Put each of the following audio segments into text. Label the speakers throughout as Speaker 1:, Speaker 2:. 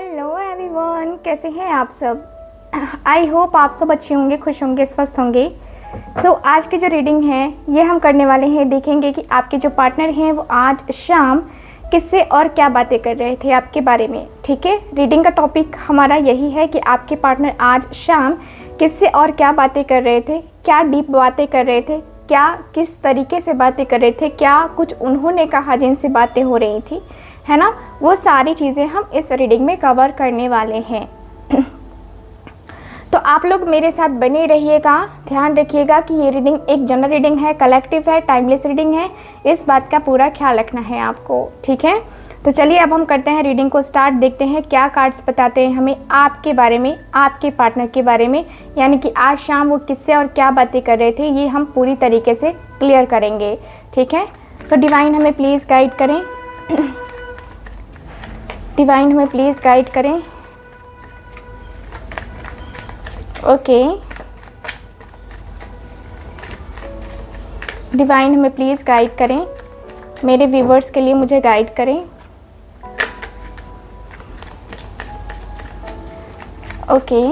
Speaker 1: Hello everyone, कैसे हैं आप सब। आई होप आप सब अच्छे होंगे, खुश होंगे, स्वस्थ होंगे। आज की जो रीडिंग है ये हम करने वाले हैं। देखेंगे कि आपके जो पार्टनर हैं वो आज शाम किससे और क्या बातें कर रहे थे आपके बारे में। ठीक है, रीडिंग का टॉपिक हमारा यही है कि आपके पार्टनर आज शाम किससे और क्या बातें कर रहे थे, क्या डीप बातें कर रहे थे, क्या किस तरीके से बातें कर रहे थे, क्या कुछ उन्होंने कहा जिनसे बातें हो रही थी, है ना। वो सारी चीज़ें हम इस रीडिंग में कवर करने वाले हैं। तो आप लोग मेरे साथ बने रहिएगा। ध्यान रखिएगा कि ये रीडिंग एक जनरल रीडिंग है, कलेक्टिव है, टाइमलेस रीडिंग है। इस बात का पूरा ख्याल रखना है आपको, ठीक है। तो चलिए अब हम करते हैं रीडिंग को स्टार्ट। देखते हैं क्या कार्ड्स बताते हैं हमें आपके बारे में, आपके पार्टनर के बारे में, यानी कि आज शाम वो किससे और क्या बातें कर रहे थे, ये हम पूरी तरीके से क्लियर करेंगे, ठीक है। सो डिवाइन हमें प्लीज़ गाइड करें। डिवाइन हमें प्लीज़ गाइड करें। ओके, डिवाइन हमें प्लीज़ गाइड करें। मेरे व्यूवर्स के लिए मुझे गाइड करें। ओके,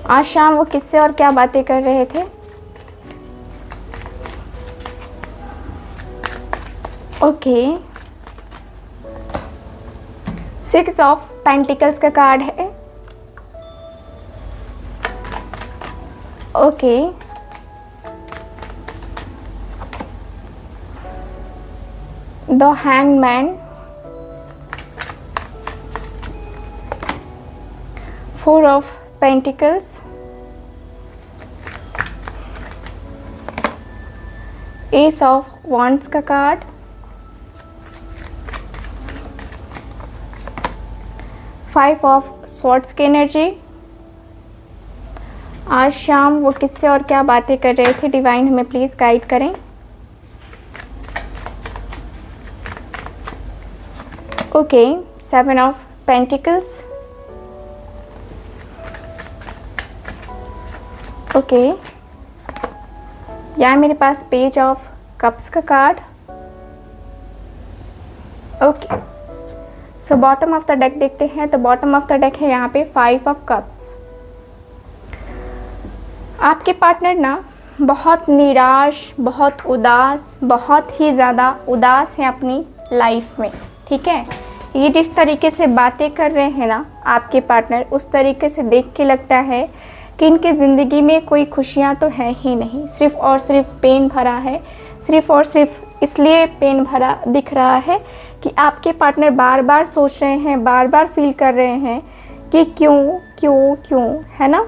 Speaker 1: आज शाम वो किससे और क्या बातें कर रहे थे। ओके, 6 ऑफ पेंटिकल्स का कार्ड है। Okay, the hangman, 4 of pentacles, S of wands का कार्ड, फाइव ऑफ स्वॉर्ड्स की एनर्जी। आज शाम वो किससे और क्या बातें कर रहे थे, डिवाइन हमें प्लीज़ गाइड करें। Okay, 7 of pentacles. ओके, यहाँ मेरे पास पेज ऑफ कप्स का card. Okay, so bottom of the deck देखते हैं। तो बॉटम ऑफ द डेक है यहाँ पे 5 ऑफ कप्स। आपके पार्टनर ना बहुत निराश, बहुत उदास, बहुत ही ज़्यादा उदास है अपनी लाइफ में, ठीक है। ये जिस तरीके से बातें कर रहे हैं ना आपके पार्टनर, उस तरीके से देख के लगता है कि इनके ज़िंदगी में कोई खुशियाँ तो है ही नहीं, सिर्फ़ और सिर्फ पेन भरा है। सिर्फ़ और सिर्फ इसलिए पेन भरा दिख रहा है कि आपके पार्टनर बार बार सोच रहे हैं, बार बार फील कर रहे हैं कि क्यों क्यों क्यों, है ना।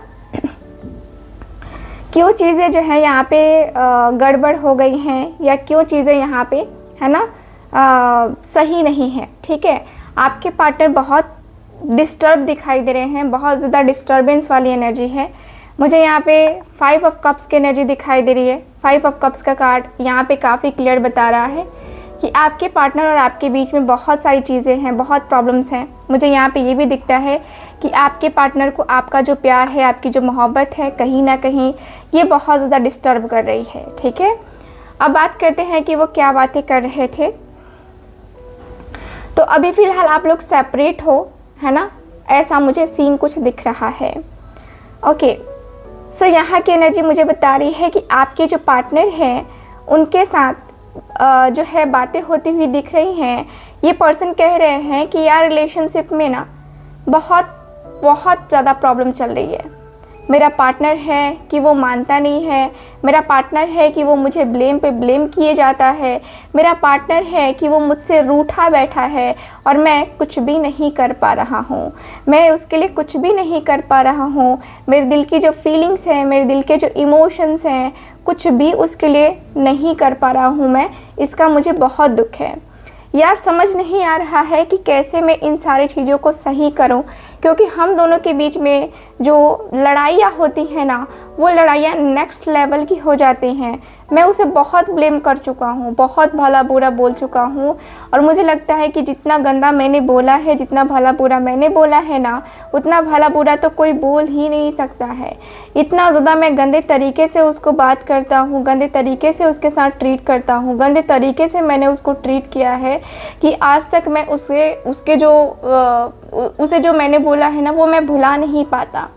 Speaker 1: क्यों चीज़ें जो है यहाँ पे गड़बड़ हो गई हैं, या क्यों चीज़ें यहाँ पे, है ना, सही नहीं है, ठीक है। आपके पार्टनर बहुत डिस्टर्ब दिखाई दे रहे हैं, बहुत ज़्यादा डिस्टर्बेंस वाली एनर्जी है। मुझे यहाँ पे 5 ऑफ कप्स की एनर्जी दिखाई दे रही है। 5 ऑफ कप्स का कार्ड यहाँ पे काफ़ी क्लियर बता रहा है कि आपके पार्टनर और आपके बीच में बहुत सारी चीज़ें हैं, बहुत प्रॉब्लम्स हैं। मुझे यहाँ पे ये भी दिखता है कि आपके पार्टनर को आपका जो प्यार है, आपकी जो मोहब्बत है, कहीं ना कहीं ये बहुत ज़्यादा डिस्टर्ब कर रही है, ठीक है। अब बात करते हैं कि वो क्या बातें कर रहे थे। तो अभी फ़िलहाल आप लोग सेपरेट हो, है ना, ऐसा मुझे सीन कुछ दिख रहा है। ओके, सो यहाँ की एनर्जी मुझे बता रही है कि आपके जो पार्टनर हैं उनके साथ जो है बातें होती हुई दिख रही हैं। ये पर्सन कह रहे हैं कि यार रिलेशनशिप में ना बहुत बहुत ज़्यादा प्रॉब्लम चल रही है। मेरा पार्टनर है कि वो मानता नहीं है, मेरा पार्टनर है कि वो मुझे ब्लेम पे ब्लेम किए जाता है, मेरा पार्टनर है कि वो मुझसे रूठा बैठा है और मैं कुछ भी नहीं कर पा रहा हूँ, मैं उसके लिए कुछ भी नहीं कर पा रहा हूँ। मेरे दिल की जो फीलिंग्स हैं, मेरे दिल के जो इमोशंस हैं, कुछ भी उसके लिए नहीं कर पा रहा हूँ मैं, इसका मुझे बहुत दुख है। यार समझ नहीं आ रहा है कि कैसे मैं इन सारी चीज़ों को सही करूं, क्योंकि हम दोनों के बीच में जो लड़ाइयाँ होती हैं ना, वो लड़ाइयाँ नेक्स्ट लेवल की हो जाती हैं। मैं उसे बहुत ब्लेम कर चुका हूँ, बहुत भला बुरा बोल चुका हूँ, और मुझे लगता है कि जितना गंदा मैंने बोला है, जितना भला बुरा मैंने बोला है ना, उतना भला बुरा तो कोई बोल ही नहीं सकता है। इतना ज़्यादा मैं गंदे तरीके से उसको बात करता हूँ, गंदे तरीके से उसके साथ ट्रीट करता हूँ, गंदे तरीके से मैंने उसको ट्रीट किया है कि आज तक मैं उसे जो मैंने बोला है ना, वो मैं भुला नहीं पाता।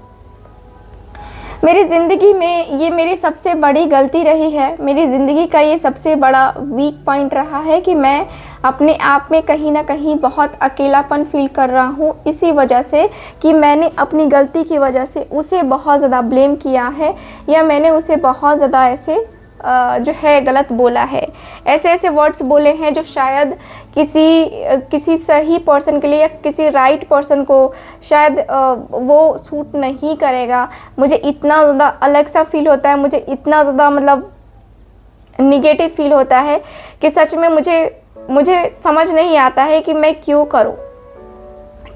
Speaker 1: मेरी ज़िंदगी में ये मेरी सबसे बड़ी गलती रही है, मेरी ज़िंदगी का ये सबसे बड़ा वीक पॉइंट रहा है कि मैं अपने आप में कहीं ना कहीं बहुत अकेलापन फील कर रहा हूँ, इसी वजह से कि मैंने अपनी गलती की वजह से उसे बहुत ज़्यादा ब्लेम किया है, या मैंने उसे बहुत ज़्यादा ऐसे जो है गलत बोला है, ऐसे ऐसे वर्ड्स बोले हैं जो शायद किसी सही पर्सन के लिए या किसी राइट पर्सन को शायद वो सूट नहीं करेगा। मुझे इतना ज़्यादा अलग सा फील होता है, मुझे इतना ज़्यादा मतलब निगेटिव फील होता है कि सच में मुझे समझ नहीं आता है कि मैं क्यों करूं।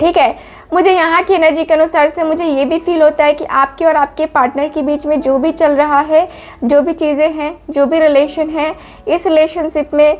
Speaker 1: ठीक है, मुझे यहाँ की एनर्जी के अनुसार से मुझे ये भी फील होता है कि आपके और आपके पार्टनर के बीच में जो भी चल रहा है, जो भी चीज़ें हैं, जो भी रिलेशन है, इस रिलेशनशिप में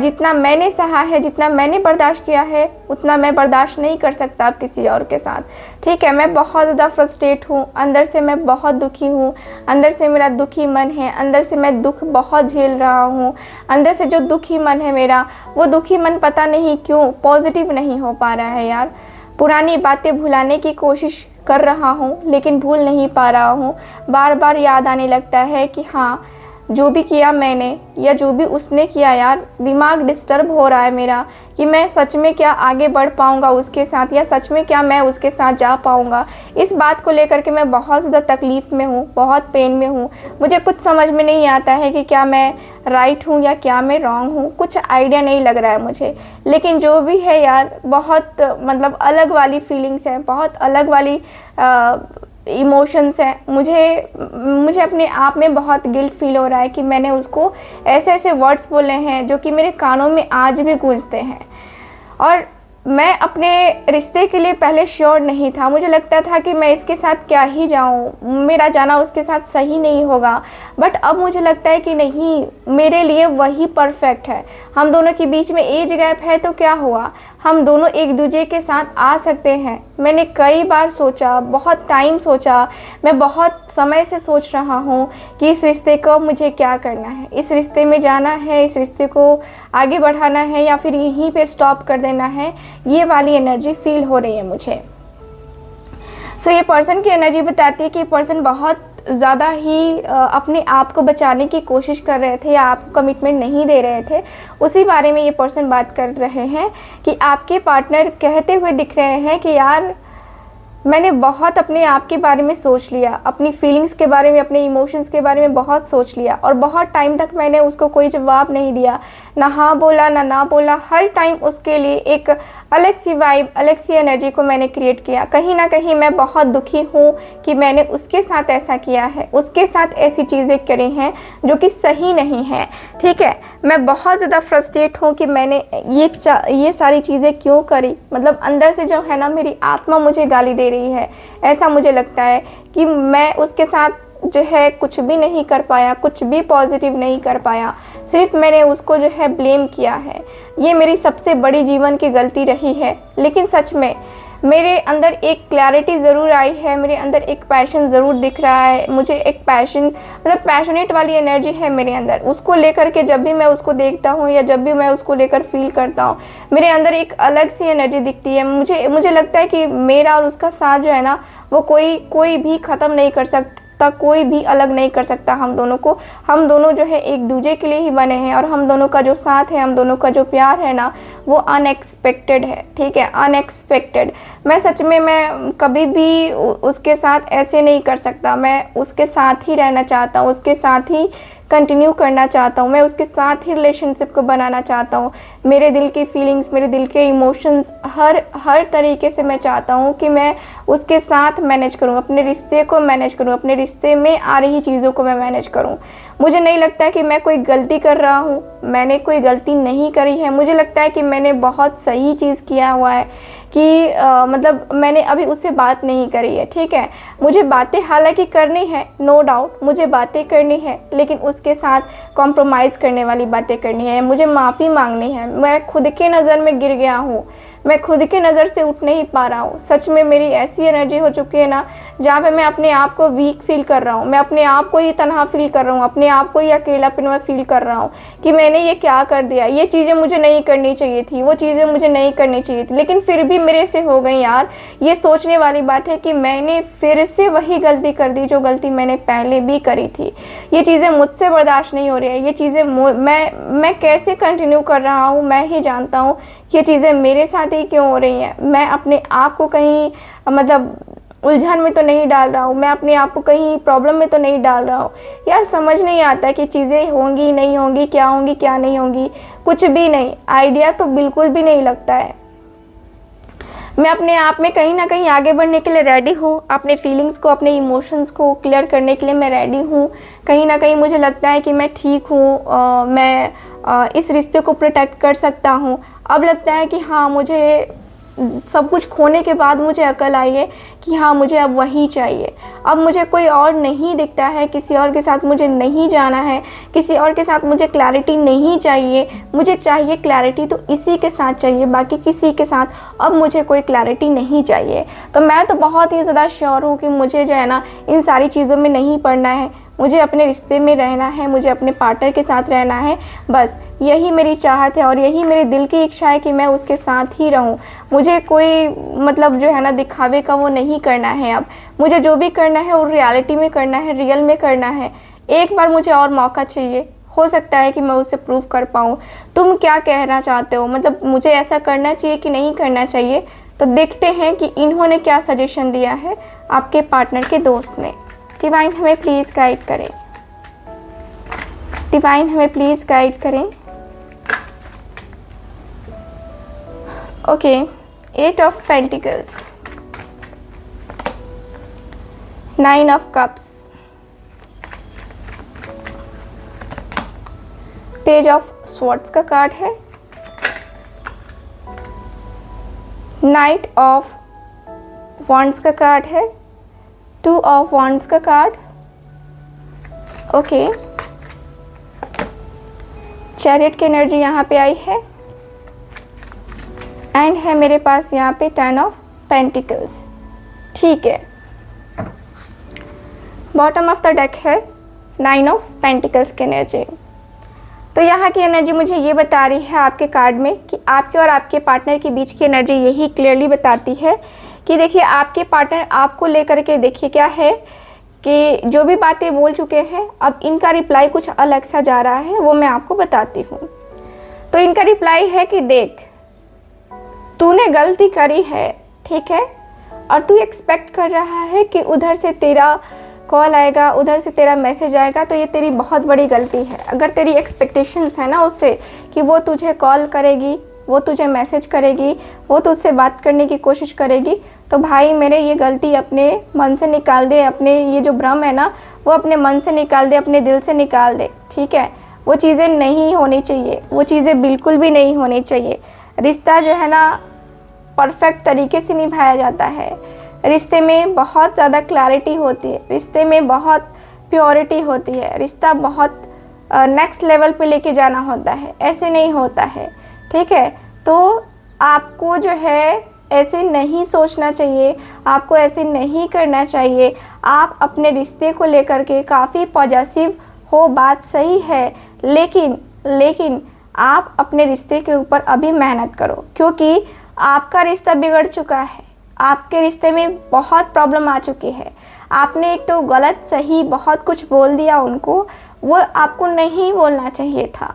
Speaker 1: जितना मैंने सहा है, जितना मैंने बर्दाश्त किया है, उतना मैं बर्दाश्त नहीं कर सकता अब किसी और के साथ। ठीक है, मैं बहुत ज़्यादा फ्रस्ट्रेट हूँ, अंदर से मैं बहुत दुखी हूँ, अंदर से मेरा दुखी मन है, अंदर से मैं दुख बहुत झेल रहा हूँ। अंदर से जो दुखी मन है मेरा, वो दुखी मन पता नहीं क्यों पॉजिटिव नहीं हो पा रहा है यार। पुरानी बातें भुलाने की कोशिश कर रहा हूँ लेकिन भूल नहीं पा रहा हूँ। बार बार याद आने लगता है कि हाँ, जो भी किया मैंने या जो भी उसने किया यार, दिमाग डिस्टर्ब हो रहा है मेरा कि मैं सच में क्या आगे बढ़ पाऊँगा उसके साथ, या सच में क्या मैं उसके साथ जा पाऊँगा। इस बात को लेकर के मैं बहुत ज़्यादा तकलीफ़ में हूँ, बहुत पेन में हूँ। मुझे कुछ समझ में नहीं आता है कि क्या मैं राइट हूँ या क्या मैं रॉन्ग हूँ, कुछ आइडिया नहीं लग रहा है मुझे। लेकिन जो भी है यार, बहुत मतलब अलग वाली फीलिंग्स हैं, बहुत अलग वाली इमोशंस हैं। मुझे अपने आप में बहुत गिल्ट फील हो रहा है कि मैंने उसको ऐसे ऐसे वर्ड्स बोले हैं जो कि मेरे कानों में आज भी गूंजते हैं। और मैं अपने रिश्ते के लिए पहले श्योर नहीं था, मुझे लगता था कि मैं इसके साथ क्या ही जाऊं, मेरा जाना उसके साथ सही नहीं होगा। बट अब मुझे लगता है कि नहीं, मेरे लिए वही परफेक्ट है। हम दोनों के बीच में एज गैप है तो क्या हुआ, हम दोनों एक दूसरे के साथ आ सकते हैं। मैंने कई बार सोचा, बहुत टाइम सोचा, मैं बहुत समय से सोच रहा हूँ कि इस रिश्ते को मुझे क्या करना है, इस रिश्ते में जाना है, इस रिश्ते को आगे बढ़ाना है या फिर यहीं पे स्टॉप कर देना है। ये वाली एनर्जी फील हो रही है मुझे। सो ये पर्सन की एनर्जी बताती है कि पर्सन बहुत ज़्यादा ही अपने आप को बचाने की कोशिश कर रहे थे या आपको कमिटमेंट नहीं दे रहे थे। उसी बारे में ये पर्सन बात कर रहे हैं कि आपके पार्टनर कहते हुए दिख रहे हैं कि यार, मैंने बहुत अपने आप के बारे में सोच लिया, अपनी फीलिंग्स के बारे में, अपने इमोशंस के बारे में बहुत सोच लिया, और बहुत टाइम तक मैंने उसको कोई जवाब नहीं दिया, ना हाँ बोला ना बोला। हर टाइम उसके लिए एक अलग सी वाइब, अलग सी एनर्जी को मैंने क्रिएट किया। कहीं ना कहीं मैं बहुत दुखी हूँ कि मैंने उसके साथ ऐसा किया है, उसके साथ ऐसी चीज़ें करी हैं जो कि सही नहीं है। ठीक है, मैं बहुत ज़्यादा फ्रस्ट्रेट हूँ कि मैंने ये सारी चीज़ें क्यों करी। मतलब अंदर से जो है ना, मेरी आत्मा मुझे गाली दे रही है। ऐसा मुझे लगता है कि मैं उसके साथ जो है कुछ भी नहीं कर पाया, कुछ भी पॉजिटिव नहीं कर पाया, सिर्फ मैंने उसको जो है ब्लेम किया है। ये मेरी सबसे बड़ी जीवन की गलती रही है। लेकिन सच में मेरे अंदर एक क्लैरिटी ज़रूर आई है, मेरे अंदर एक पैशन ज़रूर दिख रहा है। मुझे एक पैशन, मतलब पैशनेट वाली एनर्जी है मेरे अंदर। उसको लेकर के जब भी मैं उसको देखता हूँ या जब भी मैं उसको लेकर फील करता हूँ, मेरे अंदर एक अलग सी एनर्जी दिखती है। मुझे लगता है कि मेरा और उसका साथ जो है ना, वो कोई भी ख़त्म नहीं कर सकता, कोई भी अलग नहीं कर सकता हम दोनों को। हम दोनों जो है एक दूसरे के लिए ही बने हैं, और हम दोनों का जो साथ है, हम दोनों का जो प्यार है ना, वो अनएक्सपेक्टेड है। ठीक है, अनएक्सपेक्टेड। मैं सच में मैं कभी भी उसके साथ ऐसे नहीं कर सकता। मैं उसके साथ ही रहना चाहता हूँ, उसके साथ ही कंटिन्यू करना चाहता हूँ, मैं उसके साथ ही रिलेशनशिप को बनाना चाहता हूँ। मेरे दिल की फीलिंग्स, मेरे दिल के इमोशंस, हर तरीके से मैं चाहता हूँ कि मैं उसके साथ मैनेज करूँ, अपने रिश्ते को मैनेज करूँ, अपने रिश्ते में आ रही चीज़ों को मैं मैनेज करूँ। मुझे नहीं लगता कि मैं कोई गलती कर रहा हूँ, मैंने कोई गलती नहीं करी है। मुझे लगता है कि मैंने बहुत सही चीज़ किया हुआ है कि मतलब मैंने अभी उससे बात नहीं करी है, ठीक है। मुझे बातें हालांकि करनी है, नो डाउट मुझे बातें करनी है, लेकिन उसके साथ कॉम्प्रोमाइज़ करने वाली बातें करनी है, मुझे माफ़ी मांगनी है। मैं खुद के नज़र में गिर गया हूँ, मैं खुद की नज़र से उठ नहीं पा रहा हूँ। सच में मेरी ऐसी एनर्जी हो चुकी है ना, जहाँ पे मैं अपने आप को वीक फील कर रहा हूँ, मैं अपने आप को ही तनहा फील कर रहा हूँ, अपने आप को ही अकेलापन में फील कर रहा हूँ कि मैंने ये क्या कर दिया, ये चीज़ें मुझे नहीं करनी चाहिए थी, वो चीज़ें मुझे नहीं करनी चाहिए थी, लेकिन फिर भी मेरे से हो गई यार। ये सोचने वाली बात है कि मैंने फिर से वही गलती कर दी जो गलती मैंने पहले भी करी थी। ये चीज़ें मुझसे बर्दाश्त नहीं हो रही है, ये चीज़ें मैं कैसे कंटिन्यू कर रहा हूँ, मैं ही जानता हूँ कि ये चीज़ें मेरे साथ ही क्यों हो रही हैं। मैं अपने आप को कहीं मतलब उलझन में तो नहीं डाल रहा हूँ, मैं अपने आप को कहीं प्रॉब्लम में तो नहीं डाल रहा हूँ। यार समझ नहीं आता कि चीज़ें होंगी नहीं होंगी, क्या नहीं होंगी, कुछ भी नहीं, आइडिया तो बिल्कुल भी नहीं लगता है। मैं अपने आप में कहीं ना कहीं आगे बढ़ने के लिए रेडी हूँ, अपने फीलिंग्स को, अपने इमोशंस को क्लियर करने के लिए मैं रेडी हूँ। कहीं ना कहीं मुझे लगता है कि मैं ठीक हूँ, मैं इस रिश्ते को प्रोटेक्ट कर सकता हूँ। अब लगता है कि हाँ, मुझे सब कुछ खोने के बाद मुझे अकल आई है कि हाँ, मुझे अब वही चाहिए। अब मुझे कोई और नहीं दिखता है, किसी और के साथ मुझे नहीं जाना है, किसी और के साथ मुझे क्लैरिटी नहीं चाहिए। मुझे चाहिए क्लैरिटी तो इसी के साथ चाहिए, बाकी किसी के साथ अब मुझे कोई क्लैरिटी नहीं चाहिए। तो मैं तो बहुत ही ज़्यादा श्योर हूँ कि मुझे जो है ना, इन सारी चीज़ों में नहीं पड़ना है, मुझे अपने रिश्ते में रहना है, मुझे अपने पार्टनर के साथ रहना है। बस यही मेरी चाहत है और यही मेरे दिल की इच्छा है कि मैं उसके साथ ही रहूं। मुझे कोई मतलब जो है ना दिखावे का वो नहीं करना है। अब मुझे जो भी करना है वो रियलिटी में करना है, रियल में करना है। एक बार मुझे और मौका चाहिए, हो सकता है कि मैं उसे प्रूव कर पाऊँ। तुम क्या कहना चाहते हो, मतलब मुझे ऐसा करना चाहिए कि नहीं करना चाहिए? तो देखते हैं कि इन्होंने क्या सजेशन दिया है आपके पार्टनर के दोस्त ने। डिवाइन हमें प्लीज़ गाइड करें, डिवाइन हमें प्लीज़ गाइड करें। Okay, 8 of pentacles, 9 of cups, page of swords का कार्ड है, नाइट ऑफ वॉन्ड्स का कार्ड है, 2 ऑफ वॉन्ड्स का कार्ड, ओके। चैरियट की एनर्जी यहाँ पे आई है एंड है मेरे पास यहाँ पे 10 ऑफ पेंटिकल्स, ठीक है। बॉटम ऑफ द डेक है 9 ऑफ पेंटिकल्स की एनर्जी। तो यहाँ की एनर्जी मुझे ये बता रही है आपके कार्ड में कि आपके और आपके पार्टनर के बीच की एनर्जी यही क्लियरली बताती है कि देखिए, आपके पार्टनर आपको लेकर के देखिए क्या है कि जो भी बातें बोल चुके हैं, अब इनका रिप्लाई कुछ अलग सा जा रहा है, वो मैं आपको बताती हूँ। तो इनका रिप्लाई है कि देख, तूने गलती करी है, ठीक है, और तू एक्सपेक्ट कर रहा है कि उधर से तेरा कॉल आएगा, उधर से तेरा मैसेज आएगा, तो ये तेरी बहुत बड़ी गलती है। अगर तेरी एक्सपेक्टेशंस है ना उससे कि वो तुझे कॉल करेगी, वो तुझे मैसेज करेगी, वो तुझसे बात करने की कोशिश करेगी, तो भाई मेरे ये गलती अपने मन से निकाल दे, अपने ये जो भ्रम है ना वो अपने मन से निकाल दे, अपने दिल से निकाल दे, ठीक है। वो चीज़ें नहीं होनी चाहिए, वो चीज़ें बिल्कुल भी नहीं होनी चाहिए। रिश्ता जो है ना परफेक्ट तरीके से निभाया जाता है, रिश्ते में बहुत ज़्यादा क्लैरिटी होती है, रिश्ते में बहुत प्योरिटी होती है, रिश्ता बहुत नेक्स्ट लेवल पे लेके जाना होता है, ऐसे नहीं होता है, ठीक है। तो आपको जो है ऐसे नहीं सोचना चाहिए, आपको ऐसे नहीं करना चाहिए। आप अपने रिश्ते को लेकर के काफ़ी पॉजिटिव हो, बात सही है, लेकिन आप अपने रिश्ते के ऊपर अभी मेहनत करो, क्योंकि आपका रिश्ता बिगड़ चुका है, आपके रिश्ते में बहुत प्रॉब्लम आ चुकी है। आपने एक तो गलत सही बहुत कुछ बोल दिया उनको, वो आपको नहीं बोलना चाहिए था।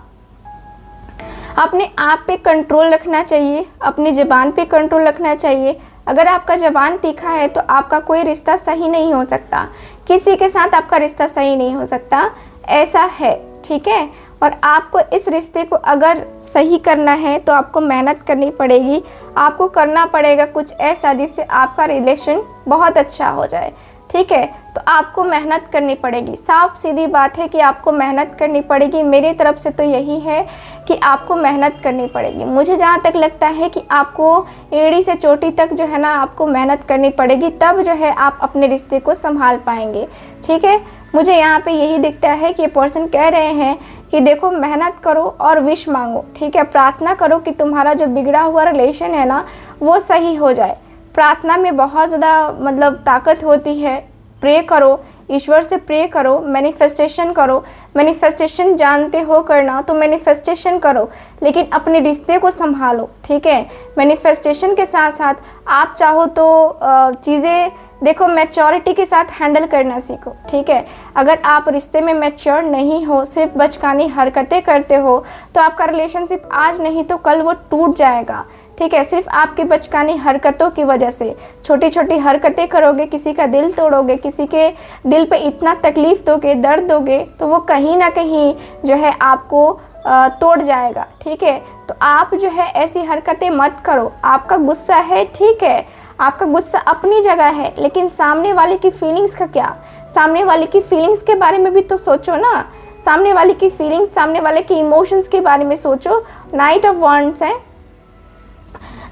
Speaker 1: अपने आप पे कंट्रोल रखना चाहिए, अपनी ज़बान पे कंट्रोल रखना चाहिए। अगर आपका ज़बान तीखा है तो आपका कोई रिश्ता सही नहीं हो सकता, किसी के साथ आपका रिश्ता सही नहीं हो सकता, ऐसा है, ठीक है। और आपको इस रिश्ते को अगर सही करना है तो आपको मेहनत करनी पड़ेगी, आपको करना पड़ेगा कुछ ऐसा जिससे आपका रिलेशन बहुत अच्छा हो जाए, ठीक है। तो आपको मेहनत करनी पड़ेगी, साफ सीधी बात है कि आपको मेहनत करनी पड़ेगी। मेरी तरफ से तो यही है कि आपको मेहनत करनी पड़ेगी। मुझे जहाँ तक लगता है कि आपको एड़ी से चोटी तक जो है ना आपको मेहनत करनी पड़ेगी, तब जो है आप अपने रिश्ते को संभाल पाएंगे, ठीक है। मुझे यहाँ पे यही दिखता है कि ये पर्सन कह रहे हैं कि देखो मेहनत करो और विश मांगो, ठीक है। प्रार्थना करो कि तुम्हारा जो बिगड़ा हुआ रिलेशन है ना वो सही हो जाए। प्रार्थना में बहुत ज़्यादा मतलब ताकत होती है। प्रे करो, ईश्वर से प्रे करो, मैनिफेस्टेशन करो। मैनिफेस्टेशन जानते हो करना तो मैनिफेस्टेशन करो, लेकिन अपने रिश्ते को संभालो, ठीक है। मैनिफेस्टेशन के साथ साथ आप चाहो तो चीज़ें देखो मैच्योरिटी के साथ हैंडल करना सीखो, ठीक है। अगर आप रिश्ते में मैच्योर नहीं हो, सिर्फ बचकानी हरकतें करते हो, तो आपका रिलेशनशिप आज नहीं तो कल वो टूट जाएगा, ठीक है। सिर्फ आपकी बचकानी हरकतों की वजह से छोटी छोटी हरकतें करोगे, किसी का दिल तोड़ोगे, किसी के दिल पे इतना तकलीफ दोगे, दर्द दोगे, तो वो कहीं ना कहीं जो है आपको तोड़ जाएगा, ठीक है। तो आप जो है ऐसी हरकतें मत करो। आपका गुस्सा है, ठीक है, आपका गुस्सा अपनी जगह है, लेकिन सामने वाले की फीलिंग्स का क्या? सामने वाले की फीलिंग्स के बारे में भी तो सोचो ना। सामने वाले की फीलिंग्स, सामने वाले के इमोशंस के बारे में सोचो। नाइट ऑफ वॉन्ड्स है।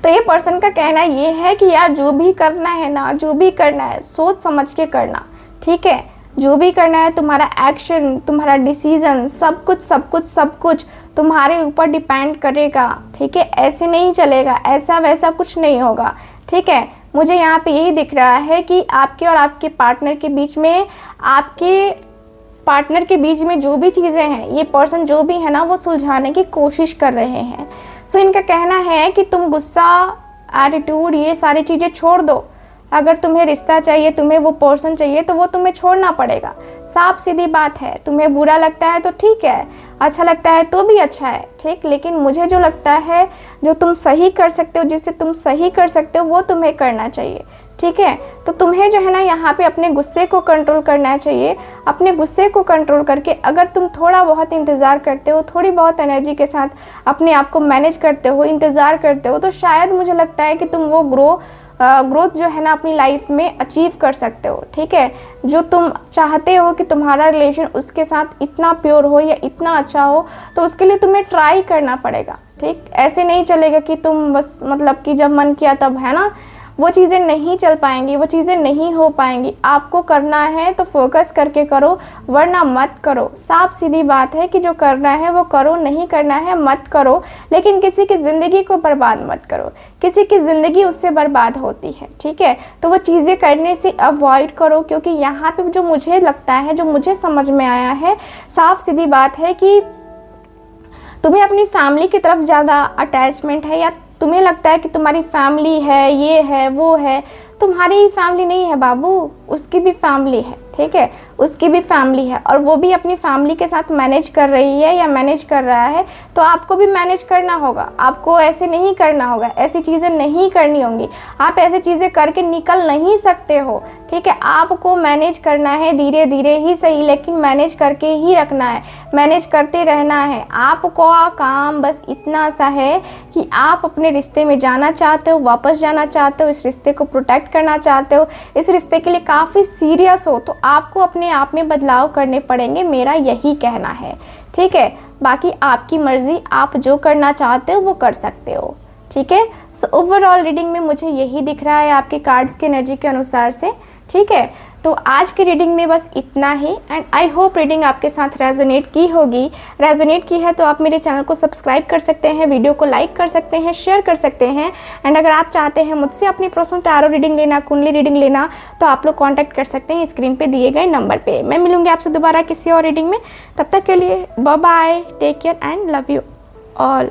Speaker 1: तो ये पर्सन का कहना ये है कि यार जो भी करना है ना, जो भी करना है सोच समझ के करना, ठीक है। जो भी करना है, तुम्हारा एक्शन, तुम्हारा डिसीजन, सब कुछ तुम्हारे ऊपर डिपेंड करेगा, ठीक है। ऐसे नहीं चलेगा, ऐसा वैसा कुछ नहीं होगा, ठीक है। मुझे यहाँ पे यही दिख रहा है कि आपके और आपके पार्टनर के बीच में, आपके पार्टनर के बीच में जो भी चीज़ें हैं, ये पर्सन जो भी है ना वो सुलझाने की कोशिश कर रहे हैं। सो इनका कहना है कि तुम गुस्सा, एटीट्यूड, ये सारी चीज़ें छोड़ दो। अगर तुम्हें रिश्ता चाहिए, तुम्हें वो पर्सन चाहिए, तो वो तुम्हें छोड़ना पड़ेगा। साफ सीधी बात है। तुम्हें बुरा लगता है तो ठीक है, अच्छा लगता है तो भी अच्छा है, ठीक। लेकिन मुझे जो लगता है, जो तुम सही कर सकते हो, जिससे तुम सही कर सकते हो, वो तुम्हें करना चाहिए, ठीक है। तो तुम्हें जो है ना यहाँ पे अपने गुस्से को कंट्रोल करना चाहिए। अपने गुस्से को कंट्रोल करके अगर तुम थोड़ा बहुत इंतज़ार करते हो, थोड़ी बहुत एनर्जी के साथ अपने आप को मैनेज करते हो, इंतज़ार करते हो, तो शायद मुझे लगता है कि तुम वो ग्रोथ जो है ना अपनी लाइफ में अचीव कर सकते हो, ठीक है। जो तुम चाहते हो कि तुम्हारा रिलेशन उसके साथ इतना प्योर हो या इतना अच्छा हो, तो उसके लिए तुम्हें ट्राई करना पड़ेगा, ठीक। ऐसे नहीं चलेगा कि तुम बस मतलब कि जब मन किया तब, है ना, वो चीज़ें नहीं चल पाएंगी, वो चीज़ें नहीं हो पाएंगी। आपको करना है तो फोकस करके करो, वरना मत करो। साफ सीधी बात है कि जो करना है वो करो, नहीं करना है मत करो, लेकिन किसी की ज़िंदगी को बर्बाद मत करो। किसी की ज़िंदगी उससे बर्बाद होती है, ठीक है। तो वो चीज़ें करने से अवॉइड करो, क्योंकि यहाँ पे जो मुझे लगता है, जो मुझे समझ में आया है, साफ सीधी बात है कि तुम्हें अपनी फैमिली की तरफ ज़्यादा अटैचमेंट है, या तुम्हें लगता है कि तुम्हारी फैमिली है, ये है, वो है। तुम्हारी फैमिली नहीं है बाबू, उसकी भी फैमिली है, ठीक है। उसकी भी फैमिली है और वो भी अपनी फैमिली के साथ मैनेज कर रही है या मैनेज कर रहा है, तो आपको भी मैनेज करना होगा। आपको ऐसे नहीं करना होगा, ऐसी चीज़ें नहीं करनी होंगी। आप ऐसी चीज़ें करके निकल नहीं सकते हो, ठीक है। आपको मैनेज करना है, धीरे धीरे ही सही, लेकिन मैनेज करके ही रखना है, मैनेज करते रहना है। आपको काम बस इतना सा है कि आप अपने रिश्ते में जाना चाहते हो, वापस जाना चाहते हो, इस रिश्ते को प्रोटेक्ट करना चाहते हो, इस रिश्ते के लिए काफ़ी सीरियस हो, तो आपको अपने आप में बदलाव करने पड़ेंगे। मेरा यही कहना है, ठीक है। बाकी आपकी मर्जी, आप जो करना चाहते हो वो कर सकते हो, ठीक है। सो ओवरऑल रीडिंग में मुझे यही दिख रहा है आपके कार्ड्स की एनर्जी के अनुसार से, ठीक है। तो आज की रीडिंग में बस इतना ही, एंड आई होप रीडिंग आपके साथ रेजोनेट की होगी। रेजोनेट की है तो आप मेरे चैनल को सब्सक्राइब कर सकते हैं, वीडियो को लाइक कर सकते हैं, शेयर कर सकते हैं। एंड अगर आप चाहते हैं मुझसे अपनी पर्सनल टैरो रीडिंग लेना, कुंडली रीडिंग लेना, तो आप लोग कॉन्टैक्ट कर सकते हैं स्क्रीन पर दिए गए नंबर पर। मैं मिलूंगी आपसे दोबारा किसी और रीडिंग में। तब तक के लिए bye bye, take care and love you all.